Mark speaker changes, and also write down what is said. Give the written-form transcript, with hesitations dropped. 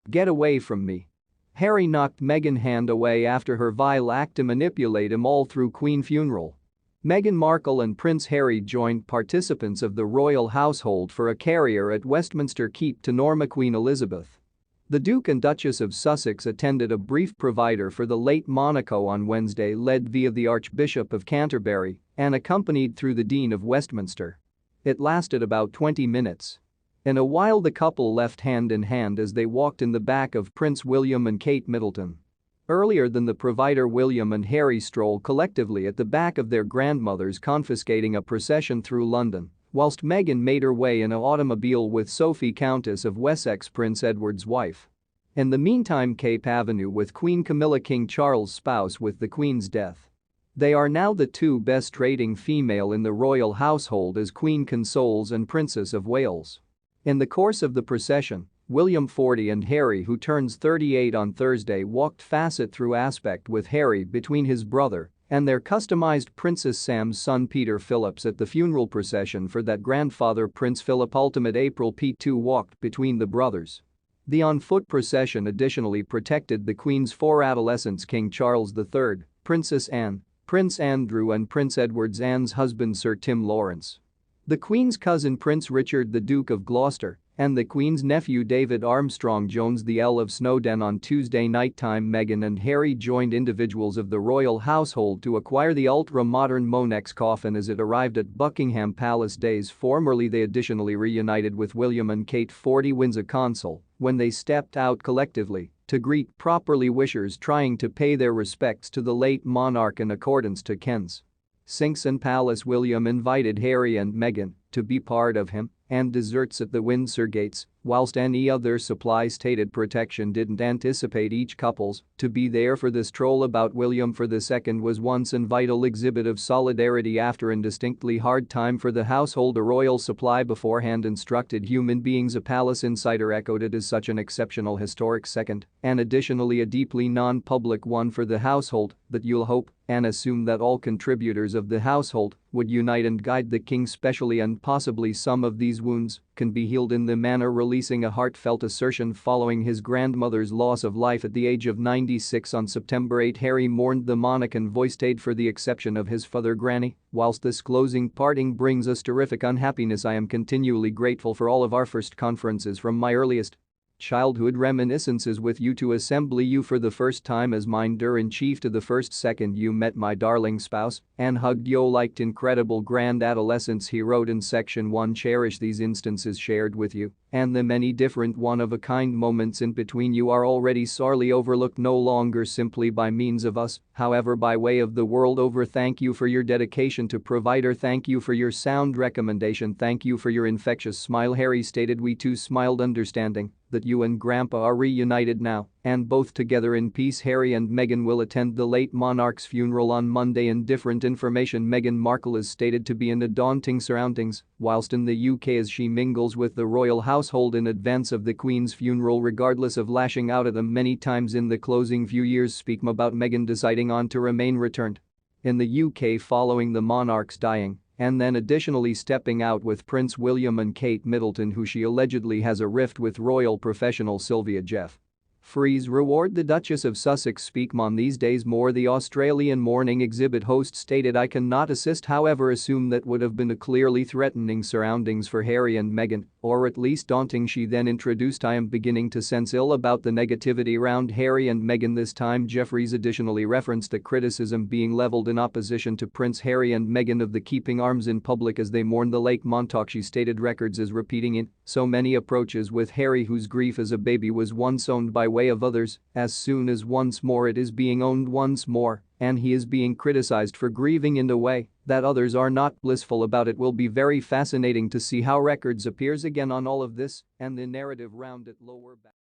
Speaker 1: Get away from me. Harry knocked Meghan's hand away after her vile act to manipulate him all through Queen funeral. Meghan Markle and Prince Harry joined participants of the royal household for a carrier at Westminster Keep to Norma Queen Elizabeth. The Duke and Duchess of Sussex attended a brief provider for the late Monaco on Wednesday led via the Archbishop of Canterbury and accompanied through the Dean of Westminster. It lasted about 20 minutes. In a while the couple left hand in hand as they walked in the back of Prince William and Kate Middleton. Earlier than the provider, William and Harry strolled collectively at the back of their grandmothers, confiscating a procession through London, whilst Meghan made her way in an automobile with Sophie, Countess of Wessex, Prince Edward's wife. In the meantime, Cape Avenue with Queen Camilla, King Charles' spouse with the Queen's death. They are now the two best rating female in the royal household as Queen consoles and Princess of Wales. In the course of the procession, William 40 and Harry, who turns 38 on Thursday, walked facet through aspect with Harry between his brother and their customized Princess Sam's son Peter Phillips at the funeral procession for that grandfather Prince Philip. Ultimate April P2 walked between the brothers. The on-foot procession additionally protected the Queen's four adolescents, King Charles III, Princess Anne, Prince Andrew and Prince Edward's Anne's husband Sir Tim Lawrence. The Queen's cousin Prince Richard, the Duke of Gloucester, and the Queen's nephew David Armstrong-Jones, the Earl of Snowdon. On Tuesday nighttime, Meghan and Harry joined individuals of the royal household to acquire the ultra-modern Monex coffin as it arrived at Buckingham Palace days formerly. They additionally reunited with William and Kate 40 Windsor Console when they stepped out collectively to greet properly wishers trying to pay their respects to the late monarch in accordance to Kensington Palace. William invited Harry and Meghan to be part of him and desserts at the Windsor Gates, whilst any other supply stated protection didn't anticipate each couples to be there for this stroll. About William for the second was once a vital exhibit of solidarity after a distinctly hard time for the household. A royal supply beforehand instructed human beings, a palace insider echoed it as such an exceptional historic second, and additionally a deeply non-public one for the household, that you'll hope and assume that all contributors of the household would unite and guide the king specially, and possibly some of these wounds can be healed in the manner. Releasing a heartfelt assertion following his grandmother's loss of life at the age of 96 on September 8, Harry mourned the monarch and voiced aid for the exception of his father Granny. Whilst this closing parting brings us terrific unhappiness, I am continually grateful for all of our first conferences from my childhood reminiscences with you to assembly you for the first time as minder-in-chief to the first second you met my darling spouse and hugged yo liked incredible grand adolescence. He wrote in section 1, cherish these instances shared with you and the many different one-of-a-kind moments in between you are already sorely overlooked, no longer simply by means of us, however by way of the world over. Thank you for your dedication to provider, thank you for your sound recommendation, thank you for your infectious smile. Harry stated. We too smiled, understanding that you and Grandpa are reunited now and both together in peace. Harry and Meghan will attend the late monarch's funeral on Monday. In different information, Meghan Markle is stated to be in the daunting surroundings whilst in the UK as she mingles with the royal household in advance of the Queen's funeral, regardless of lashing out at them many times in the closing few years. Speak about Meghan deciding on to remain returned in the UK following the monarch's dying and then additionally stepping out with Prince William and Kate Middleton, who she allegedly has a rift with royal professional Sylvia Jeff. Freeze reward the Duchess of Sussex speak on these days more. The Australian mourning exhibit host stated, I cannot assist, however assume that would have been a clearly threatening surroundings for Harry and Meghan, or at least daunting. She then introduced, I am beginning to sense ill about the negativity around Harry and Meghan this time. Jeffries additionally referenced the criticism being leveled in opposition to Prince Harry and Meghan of the keeping arms in public as they mourn the late monarch. She stated records as repeating in so many approaches with Harry, whose grief as a baby was once owned by way of others, as soon as once more it is being owned once more, and he is being criticized for grieving in a way that others are not blissful about. It will be very fascinating to see how records appears again on all of this and the narrative round it lower back.